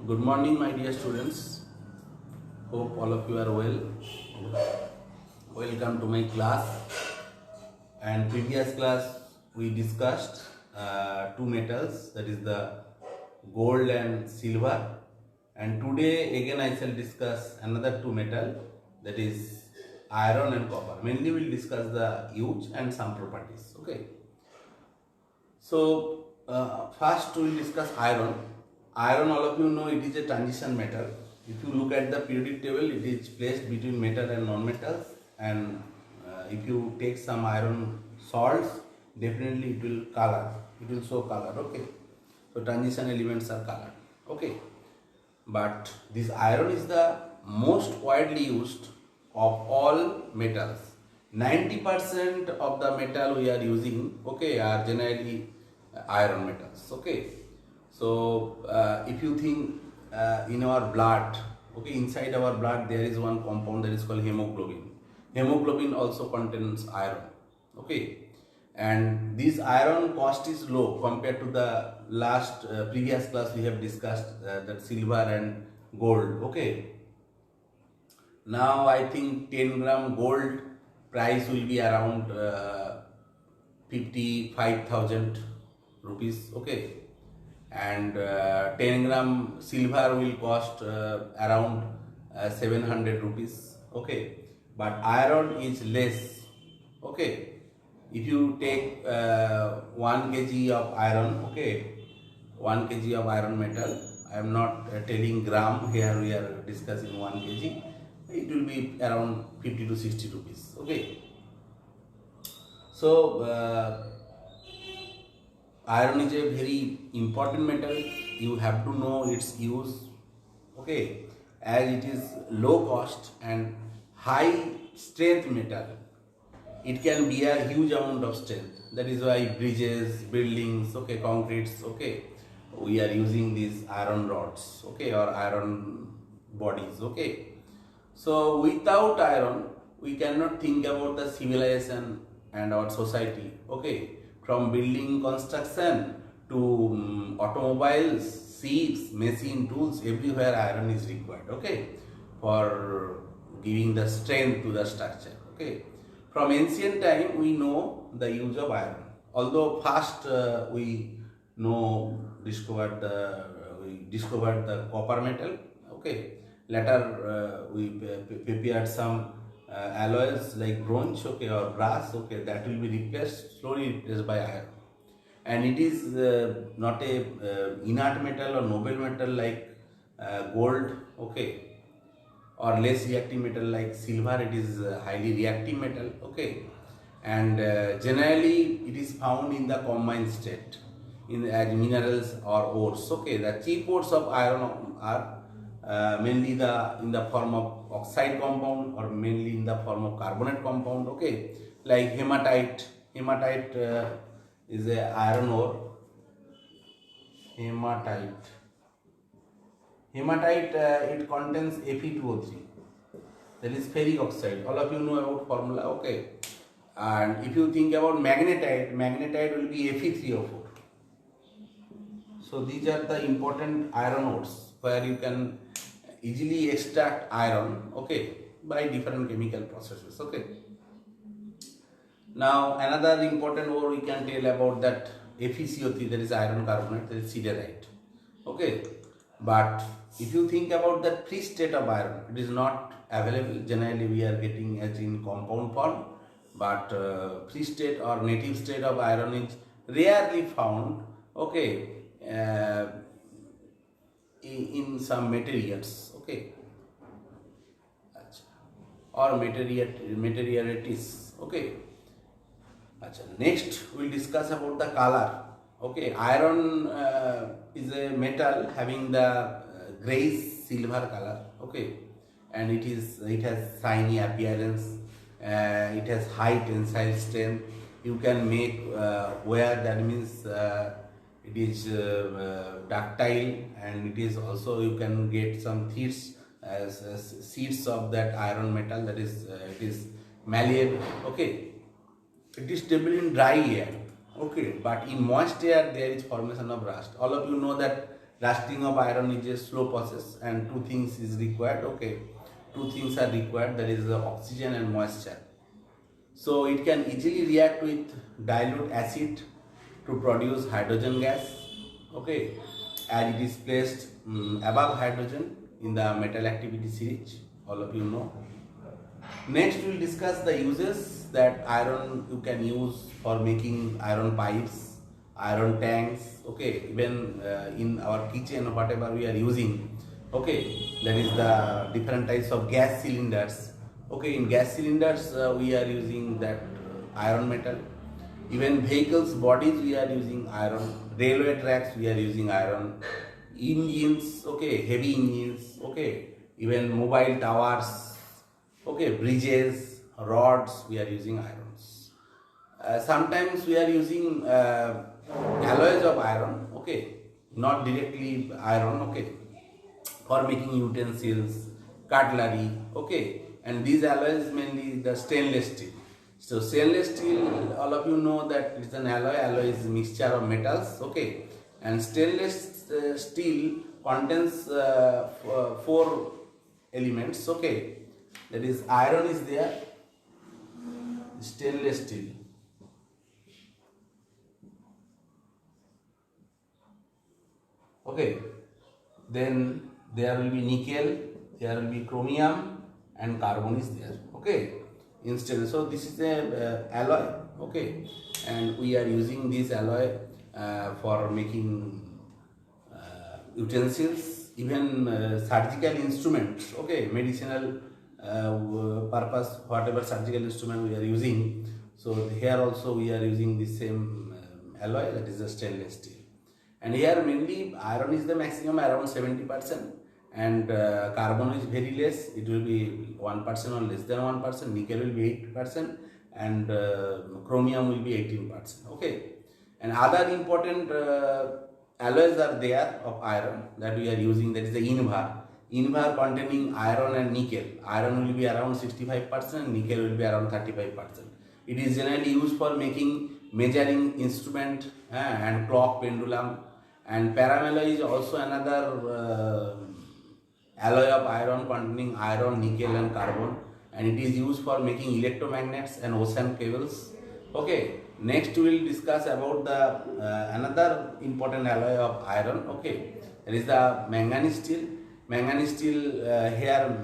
Good morning, my dear students. Hope all of you are well. Welcome to my class. And previous class we discussed two metals, that is the gold and silver. And today again I shall discuss another two metal, that is iron and copper. Mainly we will discuss the use and some properties. Okay. So first we will discuss iron. Iron, all of you know, it is a transition metal. If you look at the periodic table, it is placed between metal and non-metals. And if you take some iron salts, definitely it will color. It will show color. Okay. So transition elements are colored. Okay. But this iron is the most widely used of all metals. 90% of the metal we are using, okay, are generally iron metals. Okay. So if you think in our blood, okay, inside our blood there is one compound that is called hemoglobin. Hemoglobin also contains iron. Okay. And this iron cost is low compared to the last previous class we have discussed that silver and gold. Okay. Now I think 10 gram gold price will be around 55,000 rupees. Okay. And 10 gram silver will cost around 700 rupees. Okay. But iron is less. Okay. If you take 1 kg of iron, okay, 1 kg of iron metal, I am not telling gram, here we are discussing 1 kg, it will be around 50 to 60 rupees. Okay. So iron is a very important metal. You have to know its use, okay, as it is low cost and high strength metal. It can bear huge amount of strength. That is why bridges, buildings, okay, concretes, okay, we are using these iron rods, okay, or iron bodies. Okay. So without iron we cannot think about the civilization and our society. Okay. From building construction to automobiles, ships, machine tools, everywhere iron is required. Okay. For giving the strength to the structure. Okay. From ancient time we know the use of iron. Although first we discovered the copper metal. Okay. Later we prepared some alloys like bronze, okay, or brass, okay, that will be slowly replaced by iron. And it is not a inert metal or noble metal like gold, okay, or less reactive metal like silver. It is highly reactive metal. Okay. And generally it is found in the combined state as minerals or ores. Okay. The chief ores of iron are mainly in the form of oxide compound or mainly in the form of carbonate compound. Okay. Like hematite is a iron ore. Hematite, it contains Fe2O3, that is ferric oxide. All of you know about formula. Okay. And if you think about magnetite will be Fe3O4. So these are the important iron ores where you can easily extract iron, okay, by different chemical processes. Okay. Now another important ore we can tell about that FeCO3, that is iron carbonate, that is siderite. Okay. But if you think about the free state of iron, it is not available. Generally we are getting as in compound form, but free state or native state of iron is rarely found. Okay. In some materials. Okay. Or materialities. Okay. Next we will discuss about the color. Okay. Iron is a metal having the grayish silver color. Okay. And it has shiny appearance. It has high tensile strength. You can make wear, that means it is ductile, and it is also you can get some sheets of that iron metal, that is it is malleable. Okay. It is stable in dry air. Okay. But in moist air there is formation of rust. All of you know that Rusting of iron is a slow process, and two things is required. Okay, two things are required, that is the oxygen and moisture. So it can easily react with dilute acid to produce hydrogen gas. Okay, as it is placed above hydrogen in the metal activity series, all of you know. Next we will discuss the uses that iron you can use for making iron pipes, iron tanks. Okay, even in our kitchen whatever we are using. Okay, that is the different types of gas cylinders. Okay, in gas cylinders we are using that iron metal. Even vehicles bodies we are using iron. Railway tracks we are using iron. Engines, okay, heavy engines, okay, even mobile towers, okay, bridges, rods, we are using irons. Sometimes we are using alloys of iron, okay, not directly iron, okay, for making utensils, cutlery, okay, and these alloys mainly the stainless steel. So stainless steel, all of you know that it's an alloy. Alloy is mixture of metals, okay, and stainless steel contains four elements, okay, that is iron is there, stainless steel, okay, then there will be nickel, there will be chromium, and carbon is there, okay, in stainless. So this is a alloy, okay, and we are using this alloy for making utensils, even surgical instruments, okay, medicinal purpose, whatever surgical instrument we are using. So here also we are using the same alloy, that is the stainless steel. And here mainly iron is the maximum around 70%, and carbon is very less, it will be 1% or less than 1%, nickel will be 8%, and chromium will be 18%, okay. And other important alloys are there of iron that we are using, that is the invar. Invar containing iron and nickel. Iron will be around 65%, nickel will be around 35%. It is generally used for making measuring instrument and clock, pendulum. And paramalloy is also another alloy of iron containing iron, nickel and carbon, and it is used for making electromagnets and ocean cables. Okay, next we will discuss about the another important alloy of iron. Okay, there is the manganese steel. Manganese steel here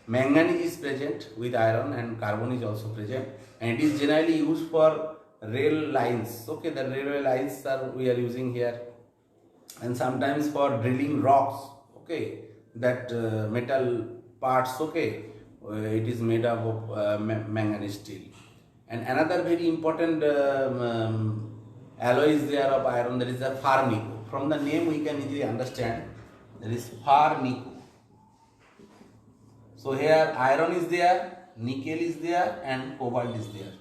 manganese is present with iron and carbon is also present, and it is generally used for rail lines. Okay, the railway lines are we are using here, and sometimes for drilling rocks, okay, that metal parts, okay, it is made up of manganese steel. And another very important alloy is there of iron, that is the Farnico. From the name we can easily understand, there is Farnico. So here iron is there, nickel is there, and cobalt is there.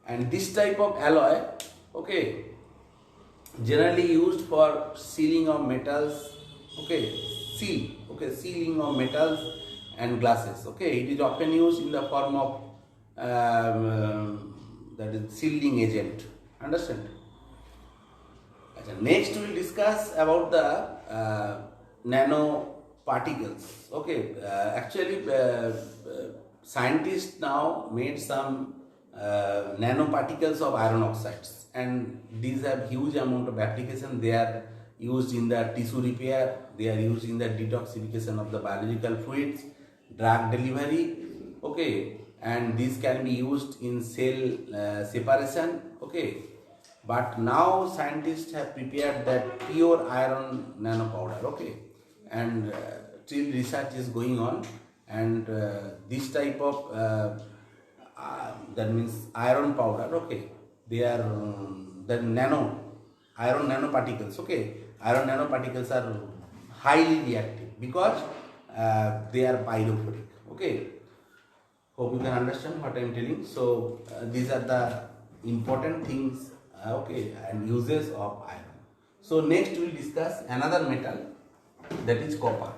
And this type of alloy, okay, generally used for sealing of metals, okay, sealing of metals and glasses, okay. It is often used in the form of that is sealing agent, understand. Next we will discuss about the nanoparticles, okay. Actually scientists now made some nanoparticles of iron oxides, and these have huge amount of application. They are used in the tissue repair, they are used in the detoxification of the biological fluids, drug delivery, okay, and these can be used in cell separation, okay. But now scientists have prepared that pure iron nanopowder, okay, and still research is going on, and this type of that means iron powder, okay, they are the iron nanoparticles, okay. Iron nanoparticles are highly reactive because they are pyrophoric, okay. Hope you can understand what I am telling. So these are the important things, okay, and uses of iron. So next we will discuss another metal, that is copper.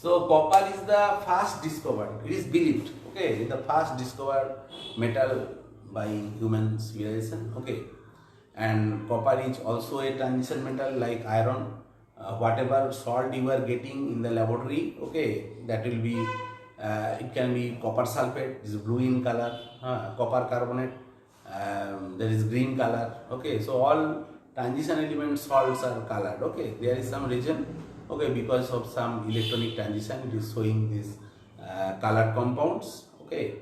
So copper is the first discovered, it is believed, okay, the first discovered metal by human civilization, okay. And copper is also a transition metal like iron. Whatever salt you are getting in the laboratory, okay, that will be, it can be copper sulfate, is blue in color, copper carbonate, there is green color, okay. So all transition element salts are colored, okay. There is some reason, okay, because of some electronic transition it is showing these colored compounds, okay.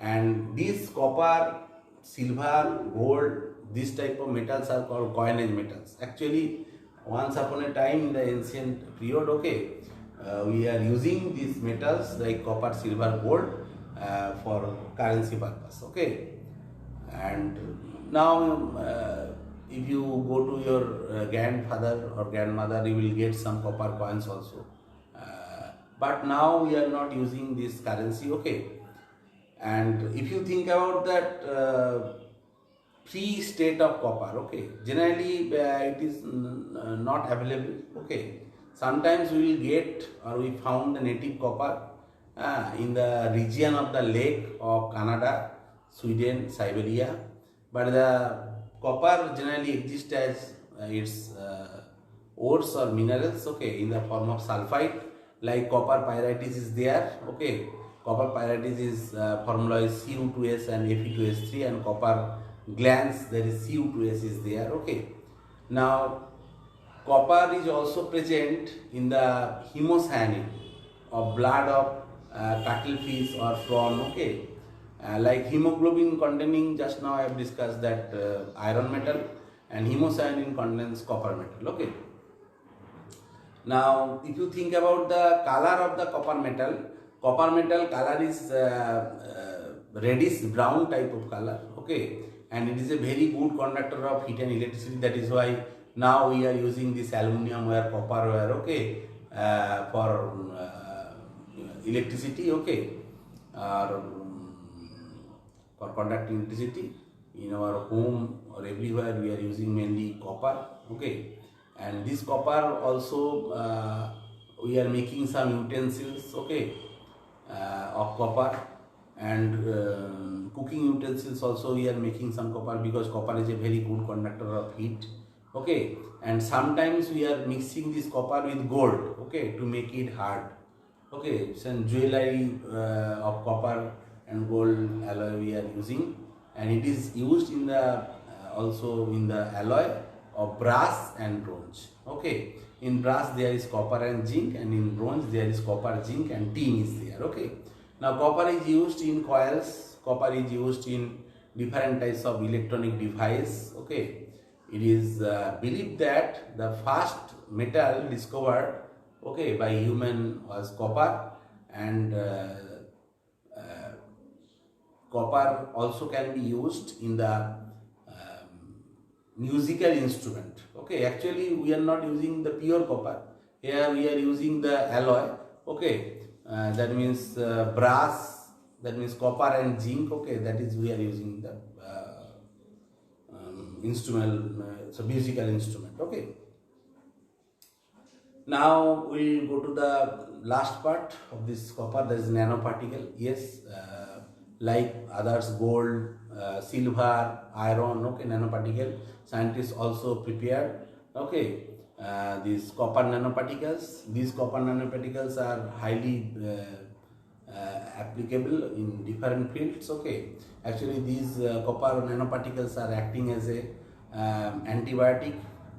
And these copper, silver, gold, these type of metals are called coinage metals. Actually, once upon a time in the ancient period, okay, we are using these metals like copper, silver, gold for currency purpose, okay. And now if you go to your grandfather or grandmother, you will get some copper coins also. But now we are not using this currency, okay. And if you think about that free state of copper, okay, generally it is not available, okay. Sometimes we will get or we found the native copper in the region of the lake of Canada, Sweden, Siberia, but the copper generally exists as its ores or minerals, okay, in the form of sulfide, like copper pyrites is there, okay. Copper pyrites is formula is Cu2s and Fe2s3, and copper glans there is Cu2s is there, okay. Now copper is also present in the hemocyanin of blood of cuttlefish or prawn, okay. Like hemoglobin containing, just now I have discussed that iron metal, and hemocyanin contains copper metal, okay. Now if you think about the color of the copper metal color is reddish brown type of color, okay, and it is a very good conductor of heat and electricity. That is why now we are using this aluminum wire, copper wire, okay, for electricity, okay, or for conducting electricity in our home or everywhere. We are using mainly copper, okay. And this copper also we are making some utensils, okay, of copper, and cooking utensils also we are making some copper, because copper is a very good conductor of heat, okay. And sometimes we are mixing this copper with gold, okay, to make it hard, okay. Some jewelry of copper and gold alloy we are using, and it is used in the also in the alloy of brass and bronze, okay. In brass there is copper and zinc, and in bronze there is copper, zinc, and tin is there, okay. Now copper is used in coils, copper is used in different types of electronic device, okay. It is believed that the first metal discovered, okay, by human was copper, and copper also can be used in the musical instrument, okay. Actually we are not using the pure copper, here we are using the alloy, okay. That means brass, that means copper and zinc, okay, that is we are using the instrument, so musical instrument, okay. Now we will go to the last part of this copper, that is nanoparticle. Yes, like others, gold, silver, iron, okay, nanoparticle, scientists also prepared, okay, these copper nanoparticles. These copper nanoparticles are highly applicable in different fields, okay. Actually these copper nanoparticles are acting as a antibiotic.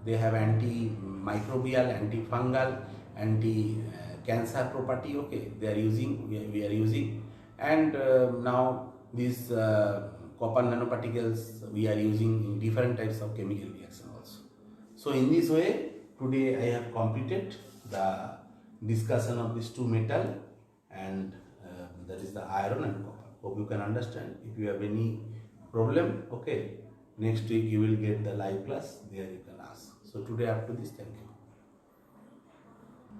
They have antimicrobial, antifungal, anti-cancer property, okay. They are using, we are using, and now these copper nanoparticles we are using in different types of chemical reaction also. So in this way, today I have completed the discussion of these two metal, and that is the iron and copper. Hope you can understand. If you have any problem, okay, next week you will get the live class, there you can ask. So today up to this, thank you.